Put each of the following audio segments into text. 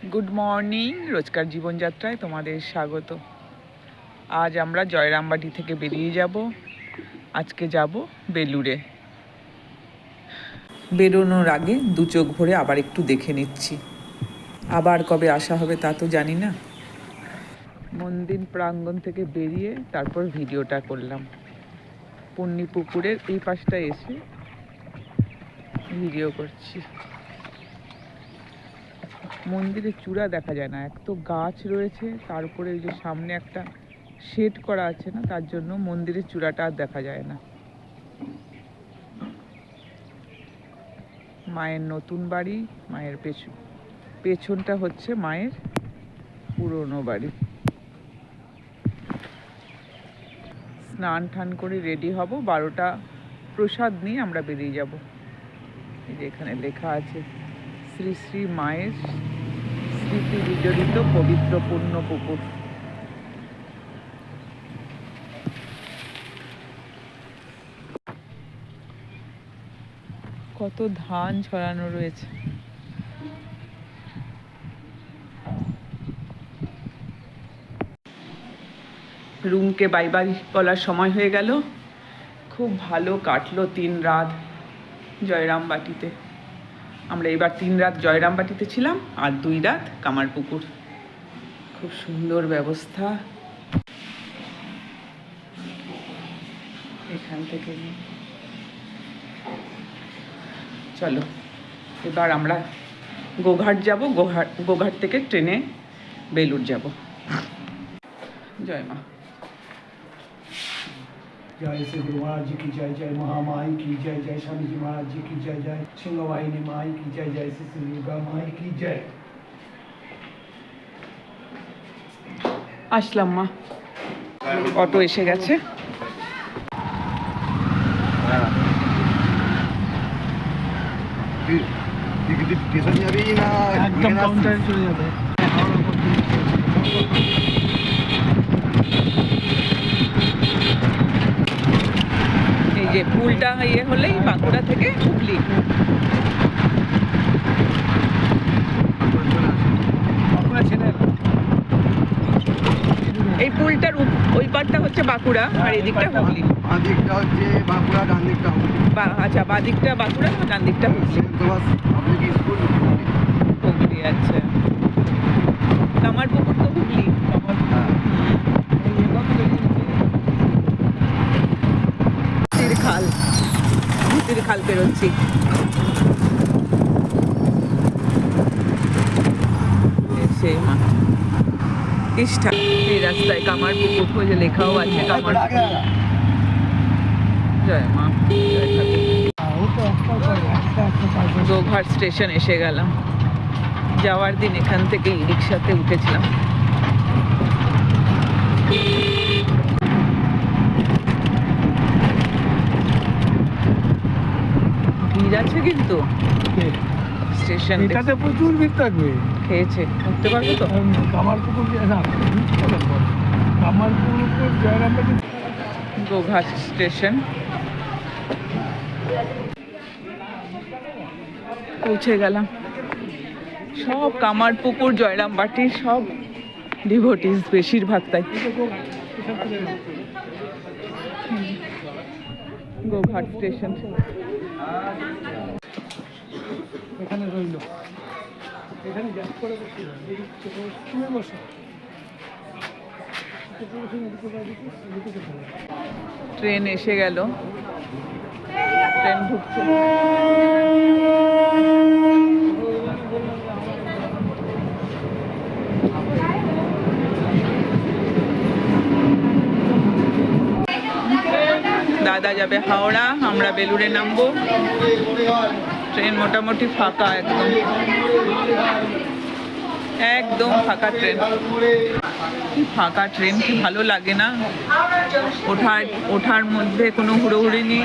Good morning, রোজকার জীবনযাত্রায় তোমাদের স্বাগত। আজ আমরা জয়রামবাটি থেকে বেরিয়ে যাব। আজকে যাব বেলুড়ে। বেরোনোর আগে দু চোখ ভরে আবার একটু দেখে নিচ্ছি, আবার কবে আসা হবে তা তো জানি না। মন্দির প্রাঙ্গণ থেকে বেরিয়ে তারপর ভিডিওটা করলাম। পুণ্যি পুকুরের এই পাশটা এসে ভিডিও করছি। মন্দিরের চূড়া দেখা যায় না, এক তো গাছ রয়েছে, তার উপরে ওই যে সামনে একটা শেড করা আছে না, তার জন্য মন্দিরের চূড়াটা আর দেখা যায় না। মায়ের নতুন বাড়ি, মায়ের পেছনটা হচ্ছে মায়ের পুরনো বাড়ি। স্নান টান করে রেডি হব, 12টা প্রসাদ নিয়ে আমরা বেরিয়ে যাব। এই যে এখানে লেখা আছে শ্রী শ্রী মায়ের স্মৃতি বিজড়িত পবিত্র পুণ্য পুকুর। কত ধান ছড়ানো রয়েছে। রুমকে বাই বাই বলার সময় হয়ে গেল। খুব ভালো কাটলো 3 রাত জয়রামবাটিতে। আমরা এবার 3 রাত জয়রামবাটিতে ছিলাম আর 2 রাত কামারপুকুর। খুব সুন্দর ব্যবস্থা। এখান থেকে চলো এবার আমরা গোঘাট যাব। গোঘাট থেকে ট্রেনে বেলুড় যাব। জয় মা। जय श्री गुरु महाराज जी की जय, जय महामाई की जय, जय स्वामी जी महाराज जी की जय, जय सिंहवाहिनी माई की जय, जय श्री श्री दुर्गा माई की जय। আসলাম মা, অটো এসে গেছে। একদম কাউন্টারে চলে যাবে। এই যে পুলটা ইয়ে হলেই বাঁকুড়া থেকে হুগলি। এই পুলটার ওই পারটা হচ্ছে বাঁকুড়া আর এই দিকটা হুগলি। দিকটা হচ্ছে বাঁকুড়া, ডান দিকটা হুগলি। আচ্ছা, বাঁ দিকটা বাঁকুড়া, ডান দিকটা হুগলি। হুগলি, আচ্ছা। কামারপুকুর তো হুগলি। ভূতির খাল পেরোচ্ছি। সেই মাঠ তিষ্ঠা। এই রাস্তায় কামারপুকুর যে লেখাও আছে কামারপুকুর। জয় মা, জয় ঠাকুর। গোঘাট স্টেশন এসে গেলাম। যাওয়ার দিন এখান থেকেই রিক্সাতে উঠেছিলাম। ভিড় আছে কিন্তু স্টেশন। এটাতে প্রচুর ভিড় থাকবে। খেয়েছে উঠতে পারবো তো? কামারপুকুর না, কামারপুকুর জয়রামবাটি। গোঘাট স্টেশন পৌঁছে গেলাম। সব কামারপুকুর জয়রামবাটি সব ডিভোটিস বেশিরভাগ, তাই। গোঘাট স্টেশন এখানে রইল, এখানে গ্যাস করে বসে। ট্রেন এসে গেল, ট্রেন ঢুকছে। দাদা যাবে হাওড়া, আমরা বেলুড়ে নামবো। ট্রেন মোটামুটি ফাঁকা, একদম ফাঁকা ট্রেন। কি ফাঁকা ট্রেন, কি ভালো লাগে না। ওঠার মধ্যে কোনো হুড়োহুড়ি নেই।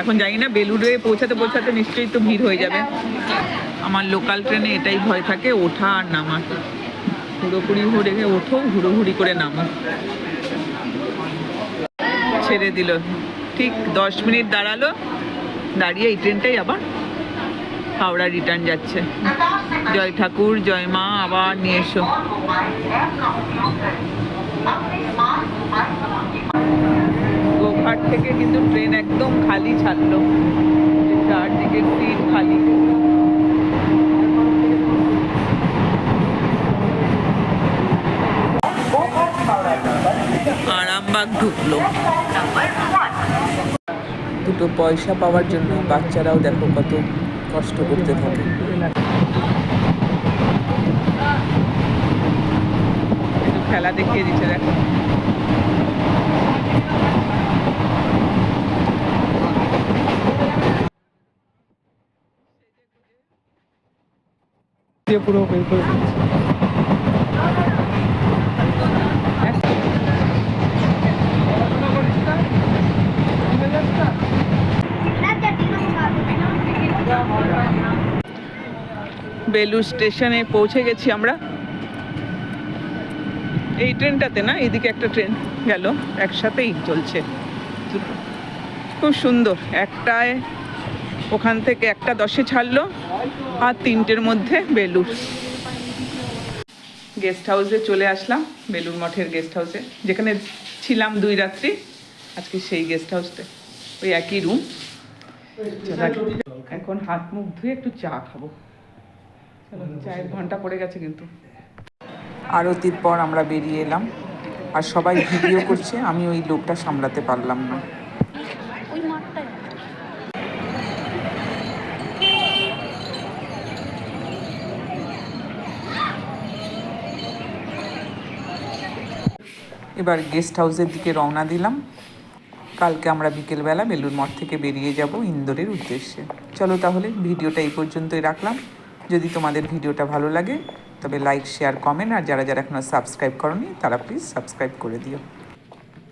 এখন জানি না বেলুড়ে পৌঁছাতে নিশ্চয়ই তো ভিড় হয়ে যাবে। আমার লোকাল ট্রেনে এটাই ভয় থাকে, ওঠা আর নামা। হুড়োহুড়ি ওঠো, হুড়োহুড়ি করে নামো। ছেড়ে দিল, ঠিক 10 মিনিট দাঁড়ালো। দাঁড়িয়ে এই ট্রেনটাই আবার হাওড়া রিটার্ন যাচ্ছে। জয় ঠাকুর, জয় মা, আবার নিয়ে এসো। গোঘাট থেকে কিন্তু ট্রেন একদম খালি ছাড়লো, চারদিকে সিট খালি। আরামবাগ ঢুকলো। দুটো পয়সা পাওয়ার জন্য বাচ্চারাও দেখো কত কষ্ট করতে থাকে। একটু খেলা দেখিয়ে দিচ্ছে দেখো। পুরো বের করে দিচ্ছে। বেলুড় স্টেশনে পৌঁছে গেছি আমরা। এই ট্রেনটাতে না, এইদিকে একটা ট্রেন গেল, একসাথেই চলছে, খুব সুন্দর। একটায় ওখান থেকে 1:10 ছাড়লো, আর 3টের মধ্যে বেলুড়। গেস্ট হাউসে চলে আসলাম, বেলুড় মঠের গেস্ট হাউসে, যেখানে ছিলাম 2 রাত্রি। আজকে সেই গেস্ট হাউসটা, ওই একই রুম। এখন হাত মুখ ধুয়ে একটু চা খাবো। চলো, চায়ের ঘন্টা পড়ে গেছে কিন্তু। আরতির পর আমরা বেরিয়ে এলাম, আর সবাই ভিডিও করছে, আমি ওই লোকটা সামলাতে পারলাম না। এবার গেস্ট হাউসের দিকে রওনা দিলাম। কালকে আমরা বিকেলবেলা বেলুড় মঠ থেকে বেরিয়ে যাব ইন্দোরের উদ্দেশ্যে। চলো তাহলে ভিডিওটা এই পর্যন্তই রাখলাম। যদি তোমাদের ভিডিওটা ভালো লাগে তবে লাইক, শেয়ার, কমেন্ট, আর যারা যারা এখনও সাবস্ক্রাইব করোনি তারা প্লিজ সাবস্ক্রাইব করে দিও।